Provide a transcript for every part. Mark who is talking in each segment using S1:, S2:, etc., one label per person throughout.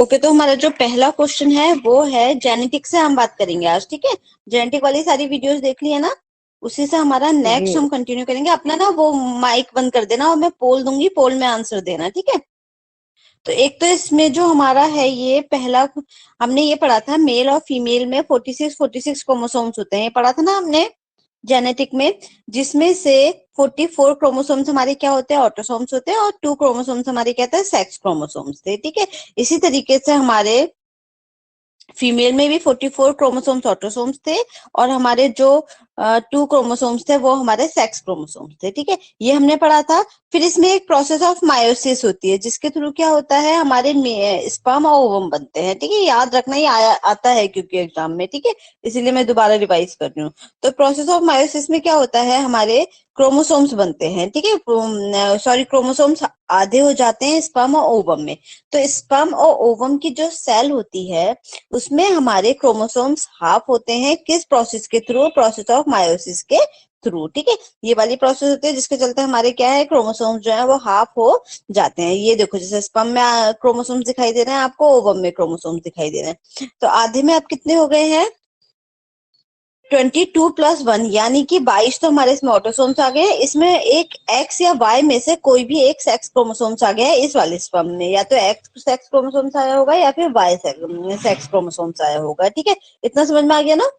S1: Okay, तो हमारा जो पहला क्वेश्चन है वो है जेनेटिक्स से हम बात करेंगे आज। ठीक है, जेनेटिक वाली सारी वीडियोस देख ली है ना, उसी से हमारा
S2: जी।
S1: नेक्स्ट हम कंटिन्यू करेंगे। अपना ना वो माइक बंद कर देना और मैं पोल दूंगी, पोल में आंसर देना। ठीक है, तो एक तो इसमें जो हमारा है ये पहला, हमने ये पढ़ा था मेल और फीमेल में 46 क्रोमोसोम्स होते हैं, ये पढ़ा था ना हमने जेनेटिक में, जिसमें से 44 क्रोमोसोम्स हमारे क्या होते हैं, ऑटोसोम्स होते हैं, और 2 क्रोमोसोम्स हमारे क्या थे, सेक्स क्रोमोसोम्स थे। ठीक है, इसी तरीके से हमारे फीमेल में भी 44 क्रोमोसोम्स ऑटोसोम्स थे, और हमारे जो 2 क्रोमोसोम्स थे वो हमारे सेक्स क्रोमोसोम्स थे। ठीक है, ये हमने पढ़ा था। फिर इसमें एक प्रोसेस ऑफ मायोसिस होती है, जिसके थ्रू क्या होता है, हमारे स्पर्म और ओवम बनते हैं। ठीक है, याद रखना, ये आता है क्योंकि एग्जाम में। ठीक है, इसीलिए मैं दोबारा रिवाइज कर रही हूँ। तो प्रोसेस ऑफ मायोसिस में क्या होता है, हमारे क्रोमोसोम्स बनते हैं। ठीक है, सॉरी, क्रोमोसोम्स आधे हो जाते हैं स्पर्म और ओवम में। तो स्पर्म और ओवम की जो सेल होती है उसमें हमारे क्रोमोसोम्स हाफ होते हैं, किस प्रोसेस के थ्रू, प्रोसेस ऑफ मायोसिस के थ्रू। ठीक है, ये वाली प्रोसेस होती है जिसके चलते हमारे क्या है, क्रोमोसोम्स जो है वो हाफ हो जाते हैं। ये देखो, जैसे स्पर्म में क्रोमोसोम्स दिखाई दे रहे हैं आपको, ओवम में क्रोमोसोम्स दिखाई दे रहे हैं। तो आधे में अब कितने हो गए हैं, 22+1, यानी कि 22 तो हमारे इसमें ऑटोसोम्स आ गए हैं। इसमें एक एक्स या वाई में से कोई भी एक सेक्स क्रोमोसोम्स आ गया है इस वाले स्पर्म में, या तो एक्स सेक्स क्रोमोसोम्स आया होगा या फिर वाई सेक्स क्रोमोसोम्स आया होगा। ठीक है, इतना समझ में आ गया ना।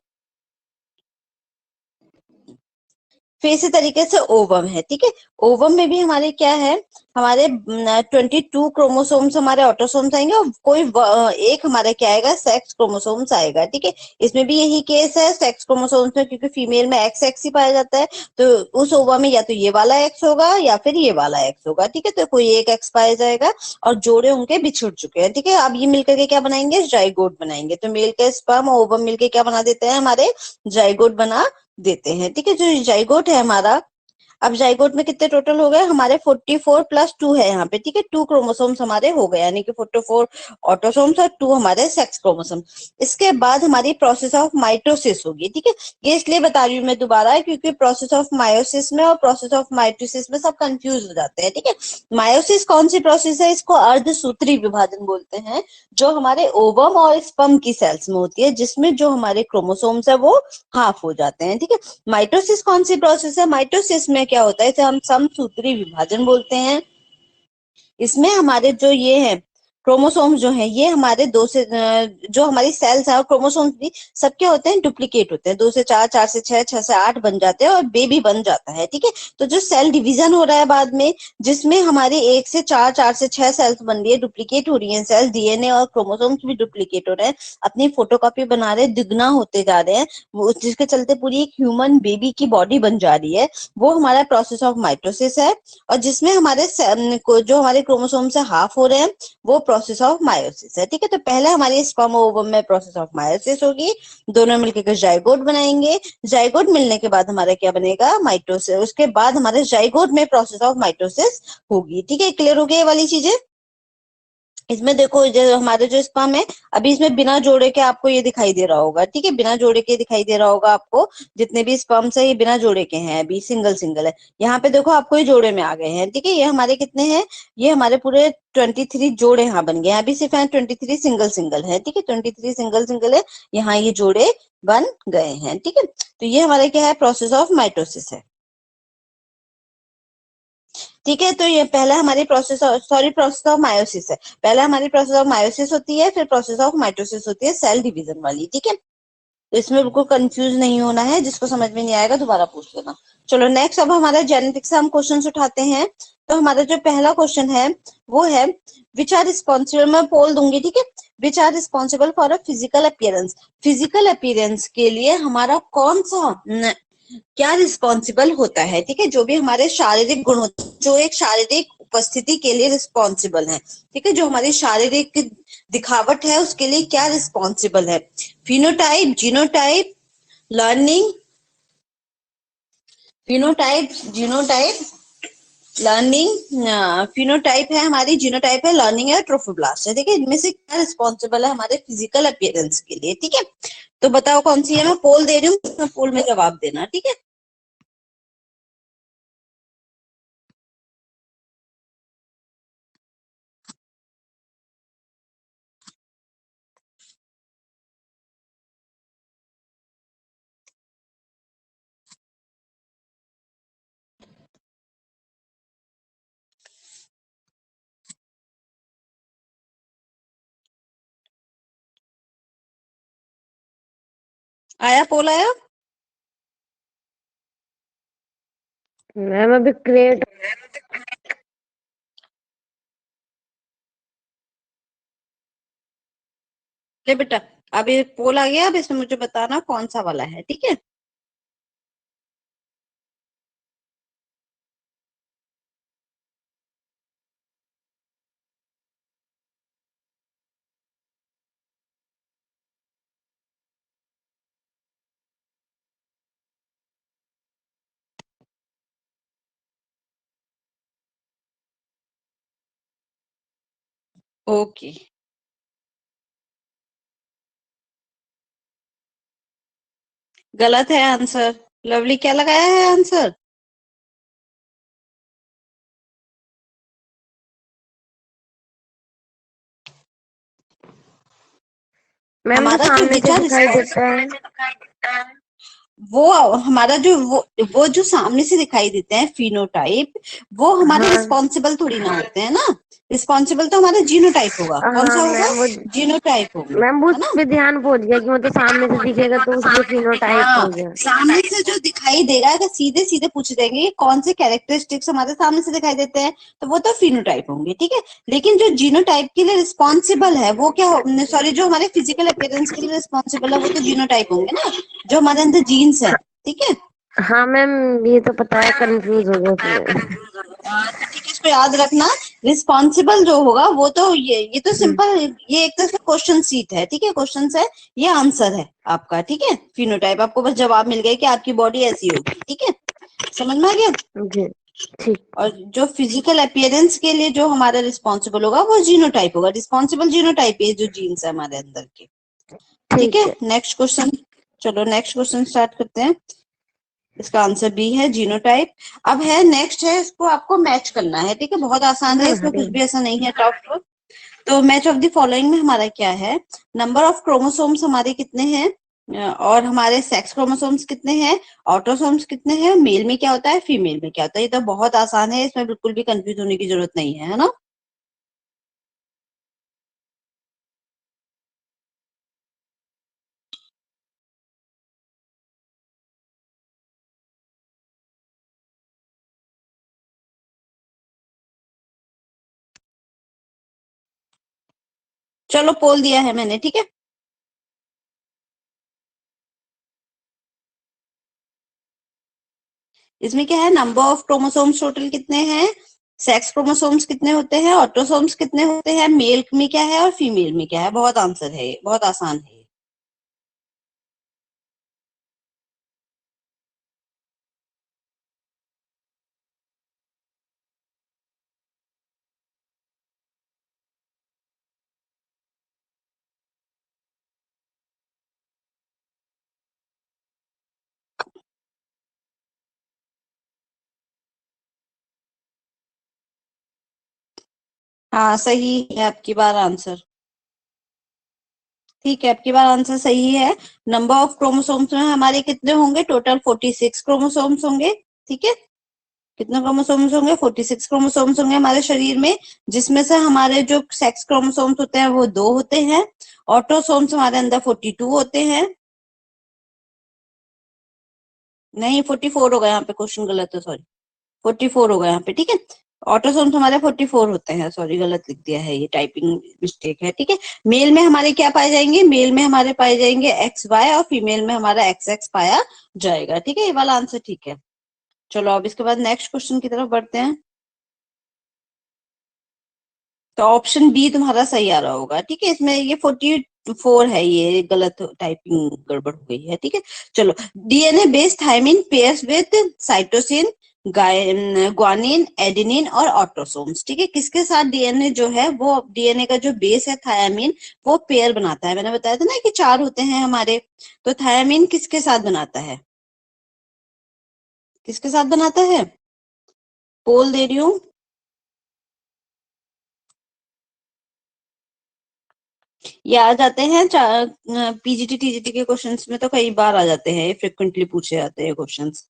S1: फिर इसी तरीके से ओवम है। ठीक है, ओवम में भी हमारे क्या है, हमारे 22 क्रोमोसोम्स हमारे ऑटोसोम्स आएंगे, और कोई एक हमारा क्या आएगा, सेक्स क्रोमोसोम्स आएगा। ठीक है, इसमें भी यही केस है सेक्स क्रोमोसोम्स में, क्योंकि फीमेल में एक्स एक्स ही पाया जाता है। तो उस ओवम में या तो ये वाला एक्स होगा या फिर ये वाला एक्स होगा। ठीक है, तो कोई एक एक्स पाया जाएगा, और जोड़े उनके बिछुड़ चुके हैं। ठीक है, अब ये मिलकर के क्या बनाएंगे, जाइगोट बनाएंगे। तो मेल का स्पर्म और ओवम मिलकर क्या बना देते हैं, हमारे जाइगोट बना देते हैं। ठीक है, जो जाइगोट है हमारा, अब जाइगोट में कितने टोटल हो गए हमारे, 44+2 है यहाँ पे। ठीक है, 2 क्रोमोसोम्स हमारे हो गए, यानी कि 44 ऑटोसोम्स और 2 हमारे सेक्स क्रोमोसोम्स। इसके बाद हमारी प्रोसेस ऑफ माइटोसिस होगी। ठीक है, ये इसलिए बता रही हूँ मैं दोबारा, क्योंकि प्रोसेस ऑफ मायोसिस में और प्रोसेस ऑफ माइटोसिस में सब कंफ्यूज हो जाते हैं। ठीक है, मायोसिस कौन सी प्रोसेस है, इसको अर्धसूत्री विभाजन बोलते हैं, जो हमारे ओवम और स्पर्म की सेल्स में होती है, जिसमें जो हमारे क्रोमोसोम्स है वो हाफ हो जाते हैं। ठीक है, माइटोसिस कौन सी प्रोसेस है, माइटोसिस में क्या होता है, इसे हम समसूत्री विभाजन बोलते हैं। इसमें हमारे जो ये है क्रोमोसोम्स जो है, ये हमारे जो हमारी सेल्स है, और क्रोमोसोम्स भी सब क्या होते हैं, डुप्लीकेट होते हैं। 2 से 4, 4 से 6, 6 से 8 बन जाते हैं, और बेबी बन जाता है। ठीक है, तो जो सेल डिवीजन हो रहा है बाद में, जिसमें हमारी 1 से 4, 4 से 6 सेल्स बन रही है, डुप्लीकेट हो रही है सेल्स, डीएनए और क्रोमोसोम्स भी डुप्लीकेट हो रहे हैं, अपनी फोटोकॉपी बना रहे हैं, दुगना होते जा रहे हैं, जिसके चलते पूरी एक ह्यूमन बेबी की बॉडी बन जा रही है, वो हमारा प्रोसेस ऑफ माइटोसिस है। और जिसमें हमारे जो हमारे क्रोमोसोम से हाफ हो रहे हैं, वो प्रोसेस ऑफ मायोसिस है। ठीक है, तो पहले हमारी स्पर्म और ओवम में प्रोसेस ऑफ मायोसिस होगी, दोनों मिलकर जाइगोट बनाएंगे। जाइगोट मिलने के बाद हमारा क्या बनेगा, माइटोसिस। उसके बाद हमारे जाइगोट में प्रोसेस ऑफ माइटोसिस होगी। ठीक है, क्लियर हो गई ये वाली चीजें। इसमें देखो, जो हमारे जो स्पर्म है, अभी इसमें बिना जोड़े के आपको ये दिखाई दे रहा होगा। ठीक है, बिना जोड़े के दिखाई दे रहा होगा आपको, जितने भी स्पर्म्स है ये बिना जोड़े के हैं, अभी सिंगल सिंगल है। यहाँ पे देखो आपको ये जोड़े में आ गए हैं। ठीक है, ये हमारे कितने हैं, ये हमारे पूरे 23 जोड़े यहाँ बन गए हैं। अभी सिर्फ 23 सिंगल सिंगल है। ठीक है, 23 सिंगल सिंगल है, यहाँ ये जोड़े बन गए हैं। ठीक है, तो ये हमारे क्या है, प्रोसेस ऑफ माइटोसिस है। ठीक है, तो ये पहला हमारी प्रोसेस ऑफ मायोसिस है। पहला हमारी प्रोसेस ऑफ मायोसिस होती है, फिर प्रोसेस ऑफ माइटोसिस होती है, सेल डिवीजन वाली। ठीक है, तो इसमें बिल्कुल कंफ्यूज नहीं होना है, जिसको समझ में नहीं आएगा दोबारा पूछ लेना। चलो नेक्स्ट, अब हमारा जेनेटिक्स से हम क्वेश्चन उठाते हैं। तो हमारा जो पहला क्वेश्चन है वो है, विच आर रिस्पॉन्सिबल, मैं पोल दूंगी। ठीक है, which are responsible for a physical appearance, physical appearance के लिए हमारा कौन सा क्या रिस्पॉन्सिबल होता है। ठीक है, जो भी हमारे शारीरिक गुण होते हैं, जो एक शारीरिक उपस्थिति के लिए रिस्पॉन्सिबल है। ठीक है, जो हमारी शारीरिक दिखावट है उसके लिए क्या रिस्पॉन्सिबल है, phenotype, genotype, learning, phenotype, genotype, learning, phenotype है हमारी, जीनोटाइप है, लर्निंग है, ट्रोफोब्लास्ट है। ठीक है, इनमें से क्या रिस्पॉन्सिबल है हमारे फिजिकल अपीयरेंस के लिए। ठीक है, तो बताओ कौन सी है, मैं पोल दे रही हूँ, पोल में जवाब देना। ठीक है, आया, पोल आया।
S2: मैम अभी क्रिएट।
S1: ले बेटा, अब ये पोल आ गया, अब इसमें मुझे बताना कौन सा वाला है, ठीक है। ओके, गलत है आंसर। लवली क्या लगाया है आंसर?
S2: मैम जो
S1: हमारा जो
S2: सामने से
S1: विचार
S2: दिखाई देता है।
S1: वो हमारा जो वो जो सामने से दिखाई देते हैं फिनोटाइप, वो हमारे
S2: हाँ
S1: रिस्पॉन्सिबल थोड़ी ना होते हैं ना। रिस्पॉन्सिबल तो हमारा जीनोटाइप होगा। कौन सा
S2: हाँ
S1: होगा?
S2: मैम वो।
S1: जीनोटाइप होगा,
S2: मैम वो
S1: है
S2: उस
S1: ना।
S2: पे ध्यान पहुंच गया कि मतलब सामने से दिखेगा तो उसलिए फिनोटाइप
S1: हाँ,
S2: हो गया।
S1: सामने से जो दिखाई देगा, अगर सीधे सीधे पूछ देंगे कि कौन से कैरेक्टरिस्टिक्स हमारे सामने से दिखाई देते हैं, तो वो तो फिनोटाइप होंगे, ठीक है। लेकिन जो जीनोटाइप के लिए रिस्पॉन्सिबल है वो क्या, सॉरी, जो हमारे फिजिकल अपीयरेंस के लिए रिस्पॉन्सिबल है वो तो जीनोटाइप होंगे ना, जो हमारे अंदर जीन्स है, ठीक है।
S2: हाँ मैम ये तो पता है, कंफ्यूज हो गया उसमें।
S1: तो ठीक है, इसको याद रखना। रिस्पॉन्सिबल जो होगा वो तो ये तो
S2: हम्म,
S1: सिंपल, ये एक तरह से क्वेश्चन सीट है, ठीक है, क्वेश्चन है। ये आंसर है आपका, ठीक है। फिनोटाइप, आपको बस जवाब मिल गया कि आपकी बॉडी ऐसी होगी, ठीक है। समझ में आ गया।
S2: जी ठीक।
S1: और जो फिजिकल अपीयरेंस के लिए जो हमारा रिस्पॉन्सिबल होगा वो जीनोटाइप होगा। रिस्पॉन्सिबल जीनोटाइप है, जो जीन्स है हमारे अंदर के, ठीक है।
S2: ठीक है।
S1: Next question. चलो नेक्स्ट क्वेश्चन स्टार्ट करते हैं। इसका आंसर बी है, जीनोटाइप। अब है नेक्स्ट है, इसको आपको मैच करना है, ठीक है। बहुत आसान है,
S2: मैम
S1: इसमें कुछ
S2: हटे।
S1: भी ऐसा नहीं है टफ। तो मैच ऑफ द फॉलोइंग में हमारा क्या है? नंबर ऑफ क्रोमोसोम्स हमारे कितने हैं, और हमारे सेक्स क्रोमोसोम्स कितने हैं, ऑटोसोम्स कितने हैं, मेल में क्या होता है, फीमेल में क्या होता है। ये तो बहुत आसान है, इसमें बिल्कुल भी कंफ्यूज होने की जरूरत नहीं है ना। चलो पोल दिया है मैंने, ठीक है। इसमें क्या है, नंबर ऑफ क्रोमोसोम्स टोटल कितने हैं, सेक्स क्रोमोसोम्स कितने होते हैं, ऑटोसोम्स कितने होते हैं, मेल में क्या है और फीमेल में क्या है। बहुत आंसर है ये, बहुत आसान है ये। हाँ सही है आपकी बार आंसर, ठीक है, आपकी बार आंसर सही है। नंबर ऑफ क्रोमोसोम्स में हमारे कितने होंगे, टोटल 46 क्रोमोसोम्स होंगे, ठीक है। कितने क्रोमोसोम्स होंगे, 46 क्रोमोसोम्स होंगे हमारे शरीर में, जिसमें से हमारे जो सेक्स क्रोमोसोम्स होते हैं वो 2 होते हैं। ऑटोसोम्स हमारे अंदर 42 होते हैं। नहीं, 44 होगा यहाँ पे, क्वेश्चन गलत है, सॉरी। 44 होगा यहाँ पे, ठीक है। ऑटोसोम्स हमारे 44 होते हैं, सॉरी गलत लिख दिया है, ये टाइपिंग मिस्टेक है, ठीक है। मेल में हमारे क्या पाए जाएंगे, मेल में हमारे पाए जाएंगे एक्स वाई, और फीमेल में हमारा एक्स एक्स पाया जाएगा, ठीक है। ये वाला आंसर ठीक है। चलो अब इसके बाद नेक्स्ट क्वेश्चन की तरफ बढ़ते हैं। तो ऑप्शन बी तुम्हारा सही आ रहा होगा, ठीक है। इसमें ये 44 है, ये गलत टाइपिंग गड़बड़ हो गई है, ठीक है। चलो, DNA based thymine pairs with cytosine, guanine, adenine और ऑटोसोम्स, ठीक है। किसके साथ डीएनए जो है, वो डीएनए का जो बेस है थायमिन, वो पेयर बनाता है। मैंने बताया था ना कि 4 होते हैं हमारे। तो थायमिन किसके साथ बनाता है, किसके साथ बनाता है? पोल दे रही हूँ। ये आ जाते हैं पीजीटी टीजीटी के क्वेश्चंस में, तो कई बार आ जाते हैं, ये फ्रिक्वेंटली पूछे जाते हैं क्वेश्चंस।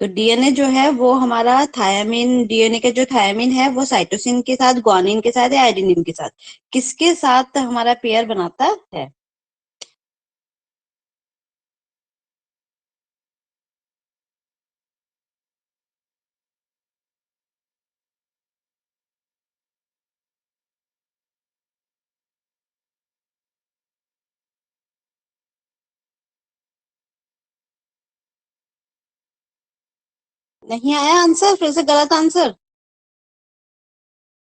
S1: तो डीएनए जो है वो हमारा थायमिन, डीएनए का जो थायमिन है वो साइटोसिन के साथ, ग्वानिन के साथ या एडेनिन के साथ, किसके साथ हमारा पेयर बनाता है? नहीं आया आंसर, फिर से गलत आंसर।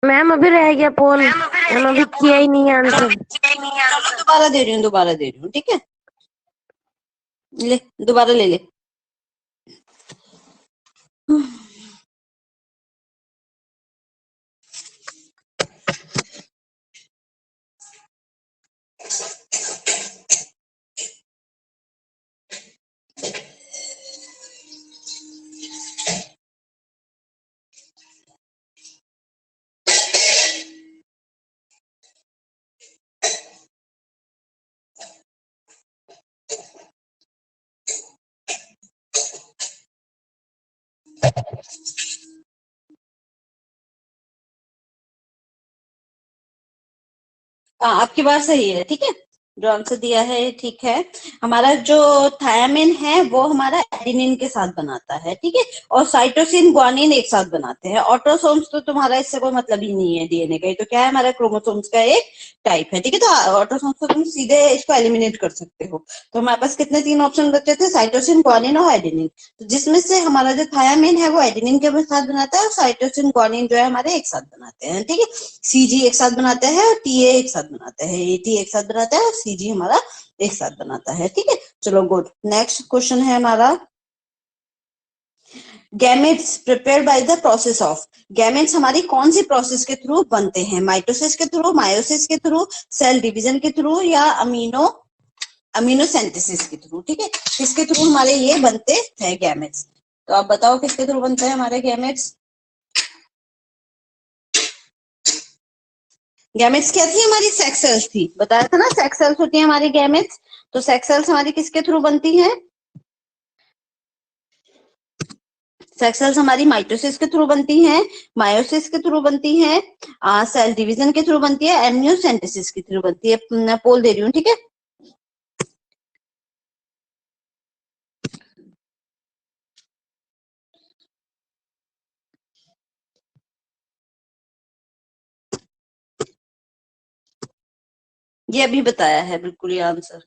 S2: मैम अभी रह गया पोल, मैम अभी किया ही नहीं है आंसर।
S1: चलो दोबारा दे रही हूँ, दोबारा दे रही हूँ, ठीक है, ले दोबारा ले ले। हाँ, आपकी बात सही है, ठीक है, जो आंसर दिया है ठीक है। हमारा जो थायामिन है वो हमारा एडेनिन के साथ बनाता है, ठीक है, और साइटोसिन ग्वानिन एक साथ बनाते हैं। ऑटोसोम्स तो तुम्हारा इससे कोई मतलब ही नहीं है डीएनए का, ये तो क्या है, हमारा क्रोमोसोम्स का एक टाइप है, ठीक है। तो ऑटोसोम्स को तुम सीधे इसको एलिमिनेट कर सकते हो। तो हमारे पास कितने तीन ऑप्शन बचे थे, साइटोसिन ग्वानिन और एडेनिन। तो जिसमें से हमारा जो थायामिन है वो एडेनिन के साथ बनाता है, और साइटोसिन ग्वानिन जो है हमारे एक साथ बनाते हैं, ठीक है। सीजी एक साथ बनाते हैं और टीए एक साथ बनाते हैं, एटी एक साथ बनाता है और सीजी हमारा एक साथ बनाता है, ठीक है। चलो गुड, नेक्स्ट क्वेश्चन है हमारा, gametes prepare by the process of. Gametes हमारी कौन सी प्रोसेस के थ्रू बनते हैं, माइटोसिस के थ्रू, मायोसिस के थ्रू, सेल डिवीजन के थ्रू, या अमीनोसेंटेसिस के थ्रू, ठीक है। किसके थ्रू हमारे ये बनते हैं गैमेट्स? तो आप बताओ किसके थ्रू बनते हैं हमारे गैमेट्स? गैमेट्स क्या थी हमारी? सेक्स सेल्स थी, बताया था ना, सेक्स सेल्स होती है हमारी गैमेट्स। तो सेक्स सेल्स हमारी किसके थ्रू बनती हैं? सेक्स सेल्स हमारी माइटोसिस के थ्रू बनती हैं, मायोसिस के थ्रू बनती हैं, सेल डिवीजन के थ्रू बनती है, एमनियोसेंटेसिस के थ्रू बनती है। मैं पोल दे रही हूँ, ठीक है। ये अभी बताया है बिल्कुल ये आंसर।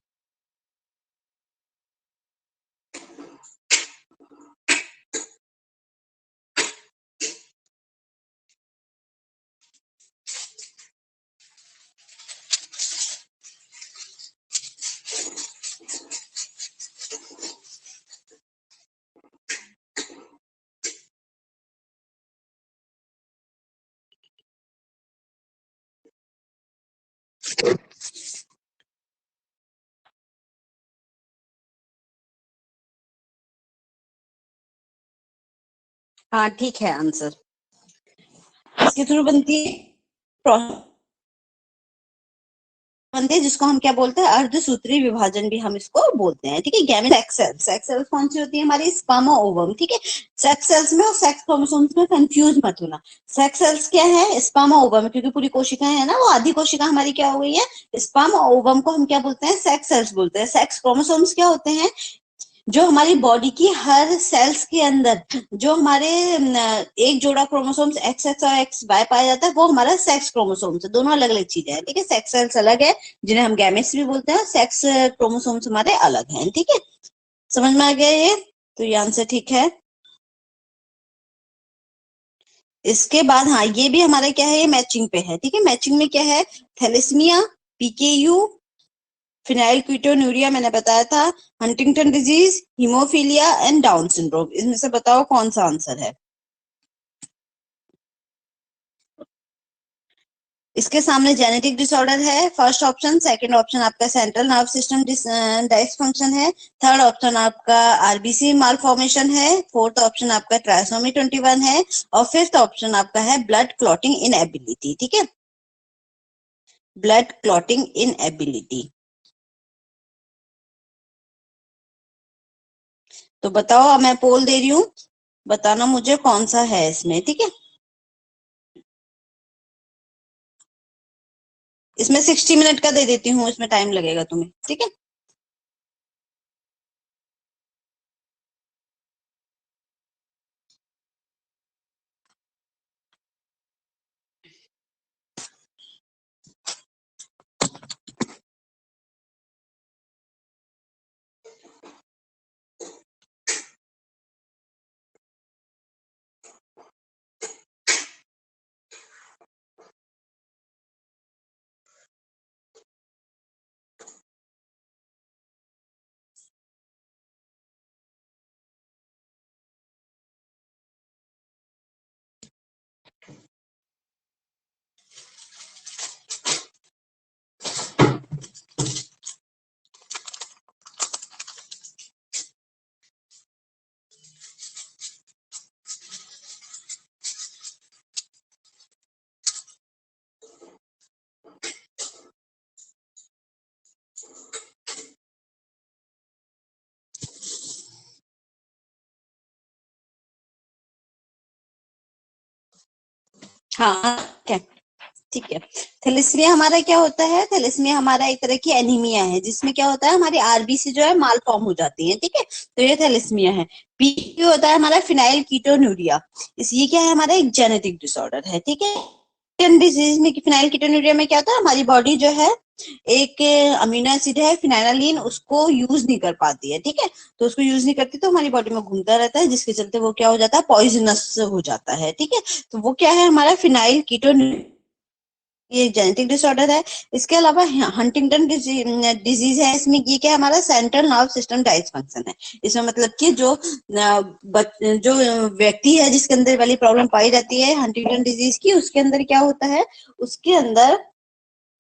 S1: हाँ ठीक है आंसर। इसके थ्रू बनती है, बनते हैं जिसको हम क्या बोलते हैं, अर्धसूत्री विभाजन भी हम इसको बोलते हैं, ठीक है। गैमेट सेक्स सेल्स कौन सी होती है हमारी? स्पर्म और ओवम, ठीक है। सेक्स सेल्स में और सेक्स क्रोमोसोम्स में कंफ्यूज मत होना। सेक्स सेल्स क्या है? स्पर्म और ओवम, क्योंकि पूरी कोशिकाएं है ना, वो आधी कोशिका हमारी क्या हो गई है, स्पर्म और ओवम को हम क्या बोलते हैं? सेक्स सेल्स बोलते हैं। सेक्स क्रोमोसोम्स क्या होते हैं? जो हमारी बॉडी की हर सेल्स के अंदर जो हमारे एक जोड़ा क्रोमोसोम्स एक्स एक्स और एक्स वाई पाया जाता है, वो हमारा सेक्स क्रोमोसोम्स है। दोनों अलग अलग चीजें हैं, ठीक है। सेक्स सेल्स अलग है, जिन्हें हम गैमेट्स भी बोलते हैं, सेक्स क्रोमोसोम्स हमारे अलग हैं, ठीक है। समझ में आ गया ये? तो ये आंसर ठीक है। इसके बाद हाँ, ये भी हमारा क्या है, ये मैचिंग पे है, ठीक है। मैचिंग में क्या है? थैलेसीमिया, पीकेयू, फिनाइल क्विटोन्यूरिया मैंने बताया था, Huntington disease, haemophilia and down syndrome. इसमें से बताओ कौन सा आंसर है? इसके सामने जेनेटिक डिसऑर्डर है फर्स्ट ऑप्शन, सेकंड ऑप्शन आपका सेंट्रल नर्व सिस्टम डिसफंक्शन है, थर्ड ऑप्शन आपका आरबीसी मालफॉर्मेशन है, फोर्थ ऑप्शन आपका ट्राइसोमी 21 है, और फिफ्थ ऑप्शन आपका है ब्लड क्लॉटिंग इनएबिलिटी, ठीक है। Blood clotting inability. तो बताओ, अब मैं पोल दे रही हूँ, बताना मुझे कौन सा है इसमें, ठीक है। इसमें 60 मिनट का दे देती हूँ, इसमें टाइम लगेगा तुम्हें, ठीक है। हाँ क्या, ठीक है। थैलेसीमिया हमारा क्या होता है, थैलेसीमिया हमारा एक तरह की एनीमिया है, जिसमें क्या होता है हमारी आरबीसी जो है माल फॉर्म हो जाती है, ठीक है। तो ये थैलेसीमिया है। पी होता है हमारा फिनाइल कीटोन्यूरिया, इस ये क्या है हमारा एक जेनेटिक डिसऑर्डर है, ठीक है। डिजीज में फिनाइल कीटोन्यूरिया में क्या होता है, हमारी बॉडी जो है एक अमीनो एसिड है फिनाइलालीन, उसको यूज नहीं कर पाती है, ठीक है। तो उसको यूज नहीं करती तो हमारी बॉडी में घूमता रहता है, जिसके चलते वो क्या हो जाता है, पॉइजनस हो जाता है, ठीक है। तो वो क्या है हमारा फिनाइल कीटोन्यूरिया, ये जेनेटिक डिसऑर्डर है। इसके अलावा हंटिंगटन डिजीज है, इसमें ये क्या है हमारा सेंट्रल नर्व सिस्टम डायसफंक्शन है। इसमें मतलब कि जो व्यक्ति है जिसके अंदर वाली प्रॉब्लम पाई जाती है हंटिंगटन डिजीज की, उसके अंदर क्या होता है, उसके अंदर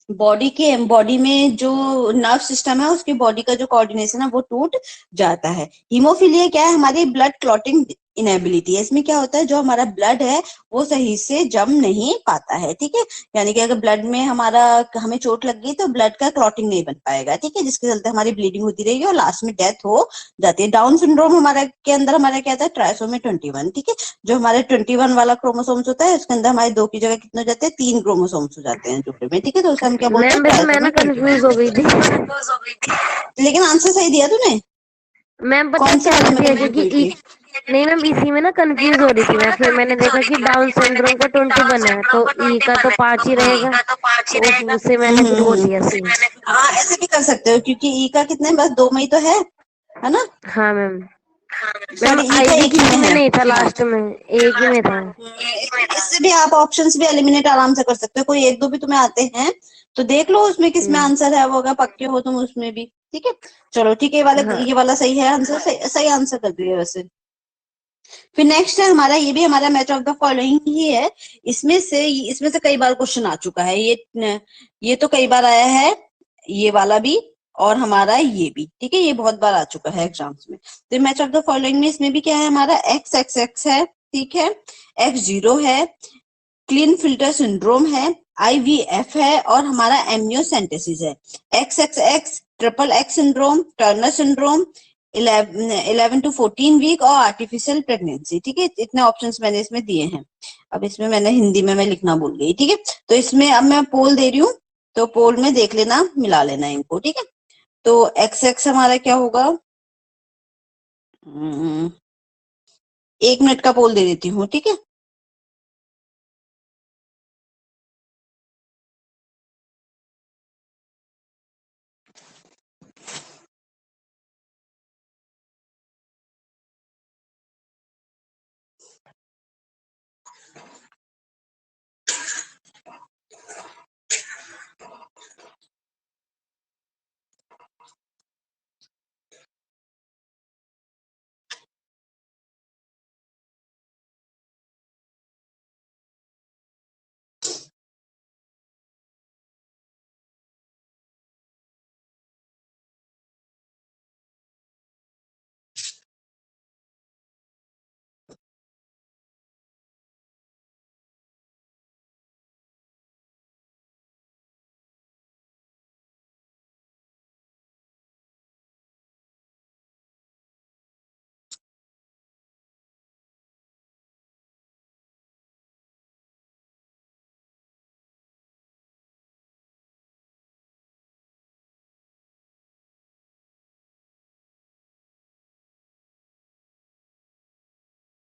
S1: बॉडी में जो नर्व सिस्टम है, उसकी बॉडी का जो कोऑर्डिनेशन है वो टूट जाता है। हीमोफीलिया क्या है, हमारी ब्लड क्लॉटिंग इनेबिलिटी है। इसमें क्या होता है, जो हमारा ब्लड है वो सही से जम नहीं पाता है, ठीक है। यानी कि अगर ब्लड में हमें चोट लग गई तो ब्लड का क्लॉटिंग नहीं बन पाएगा, ठीक है, जिसके चलते हमारी ब्लीडिंग होती रहेगी और लास्ट में डेथ हो जाती है। डाउन सिंड्रोम हमारा के अंदर हमारा क्या होता है, ट्राइसोमी 21, ठीक है। जो हमारे 21 वाला क्रोमोसोम्स होता है, उसके अंदर हमारे 2 की जगह कितने हो जाते हैं, 3 क्रोमोसोम्स हो जाते हैं जोड़े में, ठीक है। तो उसे हम क्या बोलते हैं,
S2: मैम वैसे मैं ना
S1: ट्राइसोमी
S2: कंफ्यूज
S1: 21।
S2: हो गई थी।
S1: लेकिन आंसर सही दिया तूने।
S2: मैम पता है
S1: कौन से वाले में
S2: कैसे है,
S1: कंफ्यूज
S2: क्योंकि
S1: हुई थी।
S2: नहीं मैम इसी में ना कंफ्यूज हो रही थी मैं, फिर मैंने देखा कि डाउन सिंड्रोम का 21 है तो ई का तो 5 ही रहेगा, तो उससे मैंने फिर बोल दिया सी।
S1: हाँ ऐसे भी कर सकते हो, क्योंकि ई का कितने, बस 2 में ही तो है ना।
S2: हाँ मैम। मैम
S1: सॉरी, ई
S2: आई
S1: का
S2: भी
S1: एक ही
S2: किसी
S1: में
S2: में
S1: है।
S2: नहीं था, लास्ट में एक ही में था।
S1: इससे भी आप ऑप्शंस भी एलिमिनेट आराम से कर सकते हो, कोई एक दो भी तुम्हें आते हैं तो देख लो उसमें किस में
S2: हम्म।
S1: आंसर है, वो अगर पक्के हो तुम उसमें भी, ठीक है। चलो ठीक है,
S2: हाँ
S1: ये वाला सही है आंसर, सही आंसर कर दिया वैसे। फिर नेक्स्ट है हमारा, ये भी हमारा मैच ऑफ द फॉलोइंग ही है। इसमें से कई बार क्वेश्चन आ चुका है, ये तो कई बार आया है, ये वाला भी और हमारा ये भी, ठीक है, ये बहुत बार आ चुका है एग्जाम्स में। तो मैच ऑफ द फॉलोइंग में इसमें भी क्या है हमारा, एक्स एक्स एक्स है, ठीक है, एक्स जीरो है, क्लीन फिल्टर सिंड्रोम है, आईवीएफ है और हमारा एमनियोसेंटेसिस है। X X X, triple X syndrome, Turner syndrome, 11 to 14 week और आर्टिफिशियल प्रेगनेंसी, ठीक है। इतने ऑप्शंस मैंने इसमें दिए हैं। अब इसमें मैंने हिंदी में मैं लिखना भूल गई, ठीक है। तो इसमें अब मैं पोल दे रही हूँ, तो पोल में देख लेना, मिला लेना इनको, ठीक है। तो एक्स एक्स हमारा क्या होगा, 1 मिनट का पोल दे देती हूँ, ठीक है।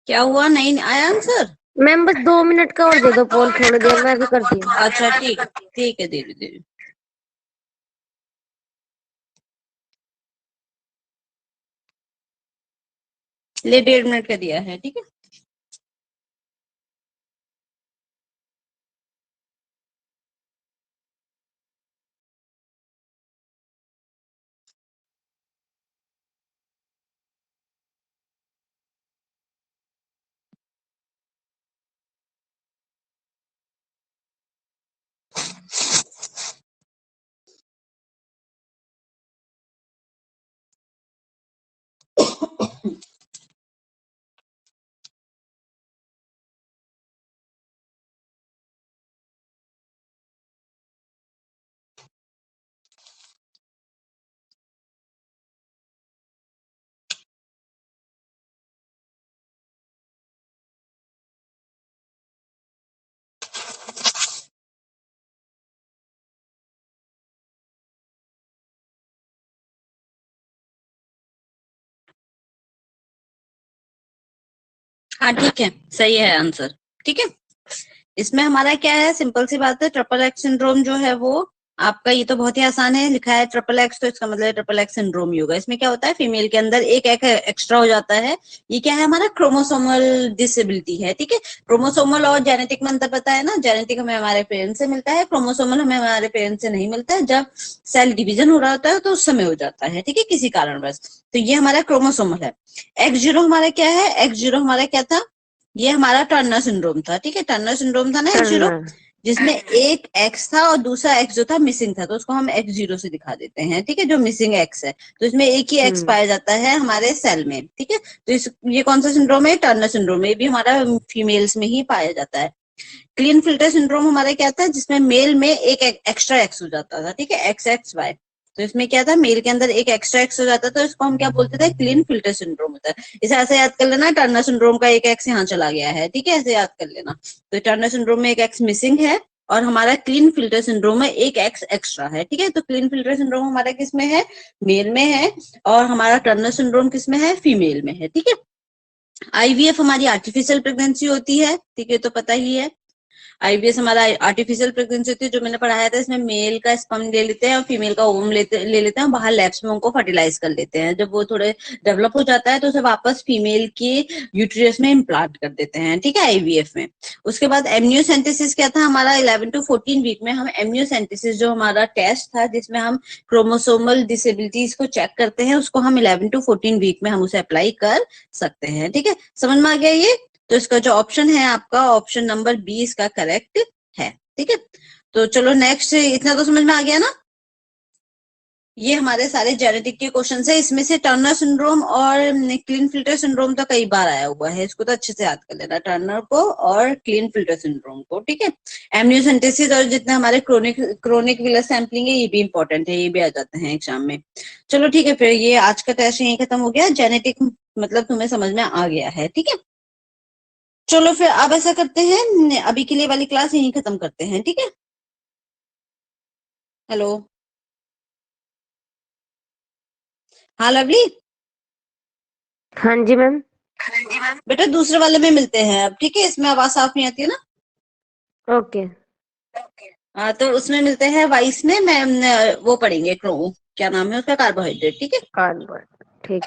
S1: क्या हुआ, नहीं आया आंसर।
S2: मैम बस 2 मिनट का और दे दो पोल, थोड़ी देर में अभी करती हूँ।
S1: अच्छा ठीक, ठीक है, धीरे धीरे। ले 1.5 मिनट का दिया है, ठीक है। हाँ ठीक है, सही है आंसर। ठीक है, इसमें हमारा क्या है, सिंपल सी बात है, ट्रिपल एक्स सिंड्रोम जो है वो आपका, ये तो बहुत ही आसान है, लिखा है ट्रिपल एक्स, तो इसका मतलब ट्रिपल एक्स सिंड्रोम ही होगा। इसमें क्या होता है, फीमेल के अंदर एक एक एक्स्ट्रा हो जाता है। ये क्या है, हमारा क्रोमोसोमल डिसेबिलिटी है। ठीक है, क्रोमोसोमल और जेनेटिक में अंतर पता है ना, जेनेटिक हमें हमारे पेरेंट्स से मिलता है, क्रोमोसोमल हमें हमारे पेरेंट्स से नहीं मिलता है। जब सेल डिवीजन हो रहा होता है तो उस समय हो जाता है, ठीक है, किसी कारणवश। तो ये हमारा क्रोमोसोमल है। एक्स जीरो हमारा क्या है, एक्स जीरो हमारा क्या था, ये हमारा टर्नर सिंड्रोम था। ठीक है, टर्नर सिंड्रोम था ना एक्स जीरो,
S2: टर्नर।
S1: जिसमें एक एक्स था और दूसरा एक्स जो था मिसिंग था, तो उसको हम एक्स जीरो से दिखा देते हैं। ठीक है, जो मिसिंग एक्स है, तो इसमें एक ही एक्स पाया जाता है हमारे सेल में। ठीक है, तो ये कौन सा सिंड्रोम है, टर्नर सिंड्रोम है, ये भी हमारा फीमेल्स में ही पाया जाता है। क्लीन फिल्टर सिंड्रोम हमारा क्या था, जिसमें मेल में एक एक्स्ट्रा एक्स हो जाता था। ठीक है, एक्स एक्स वाई, तो इसमें क्या था, मेल के अंदर एक एक्स्ट्रा एक्स हो जाता था, तो इसको हम क्या बोलते थे, क्लीन फिल्टर सिंड्रोम होता है। इसे ऐसे याद कर लेना, टर्नर सिंड्रोम का एक एक्स यहाँ चला गया है। ठीक है, ऐसे याद कर लेना। तो टर्नर सिंड्रोम में एक एक्स मिसिंग है, और हमारा क्लीन फिल्टर सिंड्रोम में एक एक्स एक्स्ट्रा है। ठीक है, तो क्लीन फिल्टर सिंड्रोम हमारा किस में है, मेल में है, और हमारा टर्नर सिंड्रोम किस में है, फीमेल में है। ठीक है, आईवीएफ हमारी आर्टिफिशियल प्रेगनेंसी होती है। ठीक है, तो पता ही है, आईवीएस हमारा आर्टिफिशियल प्रेगनेंसी होती है, जो मैंने पढ़ाया था, इसमें मेल का स्पर्म ले लेते हैं और फीमेल का ओवम ले लेते हैं, बाहर लैब्स में उनको फर्टिलाइज कर लेते हैं। जब वो थोड़े डेवलप हो जाता है तो उसे वापस फीमेल के यूट्रियस में इम्प्लांट कर देते हैं। ठीक है, आईवीएफ में। उसके बाद एमनियोसेंटेसिस क्या था हमारा, 11 to 14 वीक में हम एमनियोसेंटेसिस जो हमारा टेस्ट था, जिसमें हम क्रोमोसोमल डिसेबिलिटीज को चेक करते हैं, उसको हम 11 to 14 वीक में हम उसे अप्लाई कर सकते हैं। ठीक है, समझ में आ गया ये। तो इसका जो ऑप्शन है आपका, ऑप्शन नंबर बी इसका करेक्ट है। ठीक है, तो चलो नेक्स्ट, इतना तो समझ में आ गया ना। ये हमारे सारे जेनेटिक के क्वेश्चन है। इसमें से टर्नर सिंड्रोम और क्लीन फिल्टर सिंड्रोम तो कई बार आया हुआ है, इसको तो अच्छे से याद कर लेना, टर्नर को और क्लीन फिल्टर सिंड्रोम को। ठीक है, एमनियोसेंटेसिस और जितने हमारे क्रोनिक क्रोनिक विलर सैंपलिंग है, ये भी इंपॉर्टेंट है, ये भी आ जाते हैं एग्जाम में। चलो ठीक है, फिर ये आज का टेस्ट यही खत्म हो गया। जेनेटिक मतलब तुम्हें समझ में आ गया है। ठीक है, चलो फिर अब ऐसा करते हैं, अभी के लिए वाली क्लास यहीं खत्म करते हैं। ठीक है, हेलो, हाँ लवली।
S2: हाँ जी मैम।
S1: बेटा दूसरे वाले में मिलते हैं अब, ठीक है, इसमें आवाज साफ नहीं आती है ना।
S2: ओके।
S1: हाँ, तो उसमें मिलते हैं वाइस में, मैं वो पढ़ेंगे, क्या नाम है उसका, कार्बोहाइड्रेट। ठीक है।
S2: कार्डबोर्ड। ठीक।